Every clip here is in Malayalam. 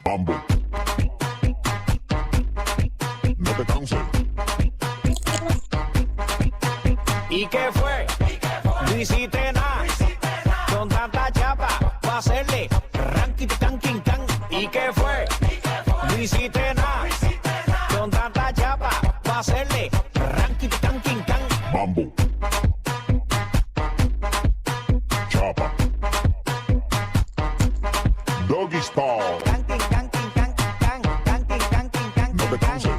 Mambo. No te canses. ¿Y qué fue? No hiciste nada. Con tanta chapa pa' hacerle ranking can king can. ¿Y qué fue? No hiciste nada. Con tanta chapa pa' hacerle ranking can king can. Mambo. Chapa. Doggy style. No te canses.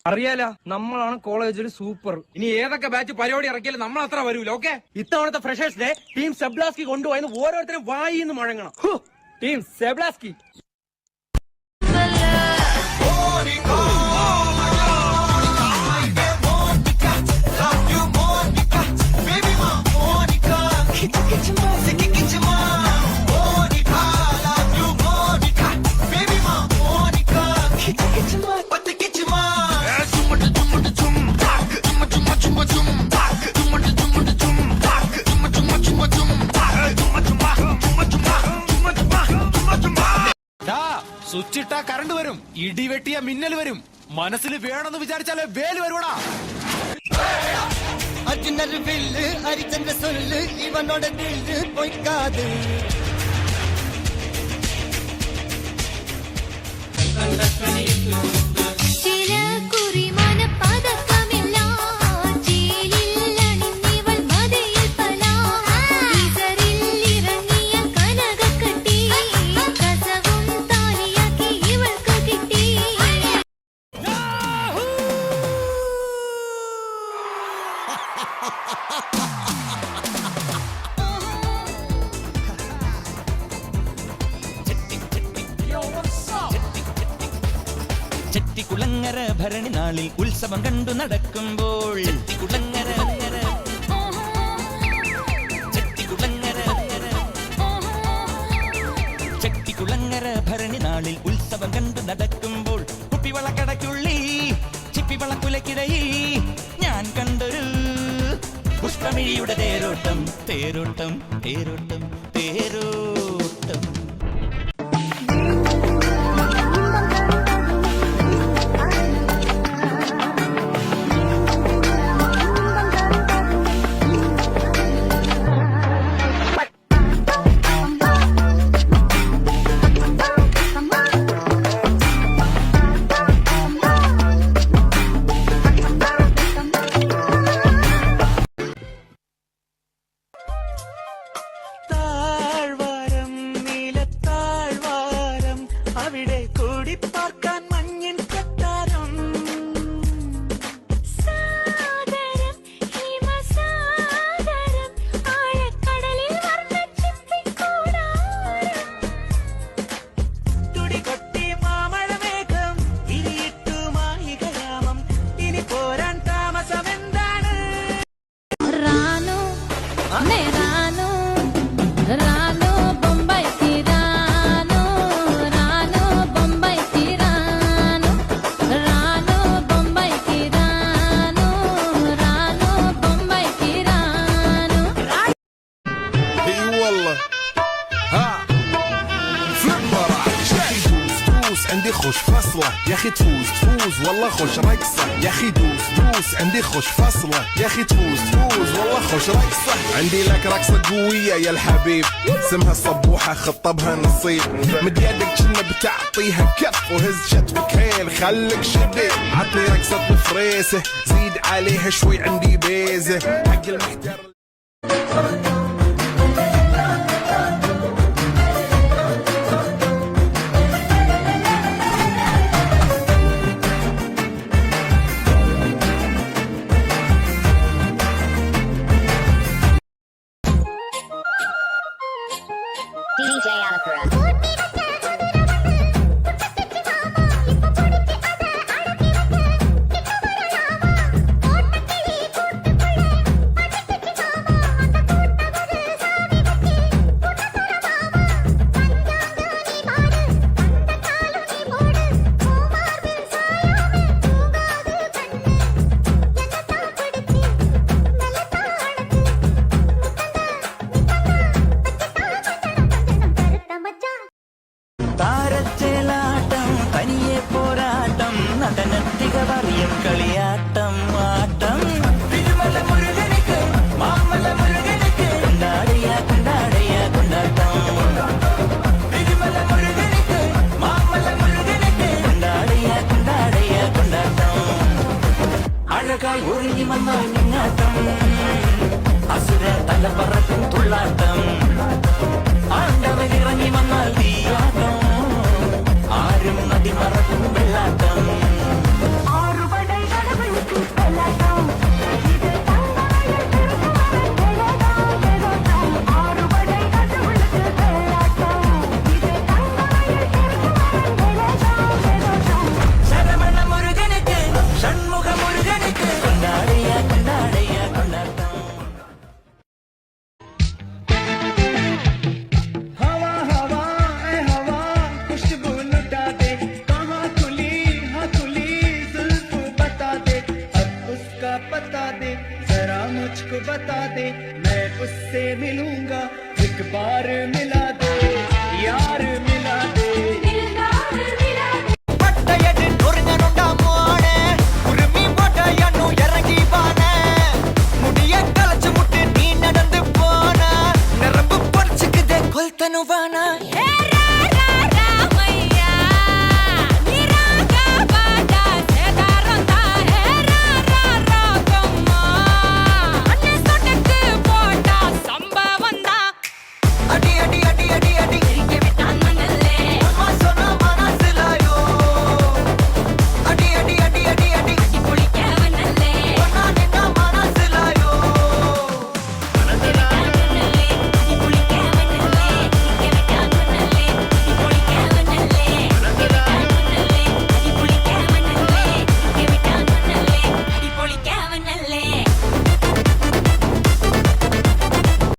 അറിയാല നമ്മളാണ് കോളേജിൽ സൂപ്പർ. ഇനി ഏതൊക്കെ ബാച്ച് പരിപാടി ഇറക്കിയാലും നമ്മൾ അത്ര വരൂല. ഓക്കെ, ഇത്തവണത്തെ ഫ്രഷേഴ്സ് ഡേ ടീം സെബ്ലാസ്കി കൊണ്ടുപോയെന്ന് ഓരോരുത്തരും വായിന്ന് മുഴങ്ങണം. ടീം സെബ്ലാസ്കി. സ്വിച്ചിട്ടാ കറണ്ട് വരും, ഇടി വെട്ടിയ മിന്നൽ വരും. മനസ്സിൽ വേണമെന്ന് വിചാരിച്ചാലേ വേല് വരുവടാ. അർജുനർ വില്ല് ഹരിചന്ദ്ര സൊല്ല് ഇവനോട് ദില്ല് പൊയ്ക്കാതെ. ചെട്ടിക്കുളങ്ങര ഭരണി നാളിൽ ഉത്സവം കണ്ടു നടക്കുമ്പോൾ ചെട്ടിക്കുളങ്ങര ഭരണി നാളിൽ ഉത്സവം കണ്ടു നടക്കുമ്പോൾ കുപ്പിവളക്കടയ്ക്കുള്ളിൽ ചിപ്പിവളക്കുലക്കിടയിൽ ഞാൻ കണ്ടൊരു പുഷ്പമിഴിയുടെ തേരോട്ടം തേരോട്ടം തേരോട്ടം തേരോട്ടം. അവിടെ കൂടി പാർക്കാൻ മഞ്ഞിൻ കൊട്ടാരം തുടികൊട്ടി മാമഴമേഘം ഇരിയിട്ടു മായികയാമം. ഇനി പോരാൻ താമസമെന്താണ്? രാനു രാനു രാനു ബൊംബൈക്ക് രാനു രാനു ബൊംബൈക്ക് രാനു രാനു ബൊംബൈക്ക് രാനു രാനു ബൊംബൈക്ക് രാനു. اي والله ها فليب راح تفوز تفوز عندي خوش فصله يا اخي تفوز تفوز والله خوش رقصه يا اخي دوس دوس عندي خوش فصله يا اخي تفوز تفوز والله خوش رقصه عندي لك رقصه قويه يا الحبيب اسمها الصبوحه خطبها نصيب مد يدك كنا بتعطيها كف وهز شتوك هيل خليك شديد عطني رقصه فريسه زيد عليها شوي عندي بيزه حق المحتر. DJ Alakura. തല പറക്കും തുള്ളാട്ടം ആണ്ടവൻ ഇറങ്ങി വന്നാൽ തീയാട്ടം ആരും നദി മറക്കും വെള്ളാട്ടം ശരവണ മുരുകനുക്ക് ഷൺമുഖ മുരുകനുക്ക് കൊണ്ടാടിയ കൊണ്ടാടിയ കൊണ്ടാട്ടം हवा हवा ए हवा खुशबू लुटा दे कहाँ खुली हाँ खुली जुल्फ बता दे अब उसका पता दे जरा मुझको बता दे मैं उससे मिलूंगा एक बार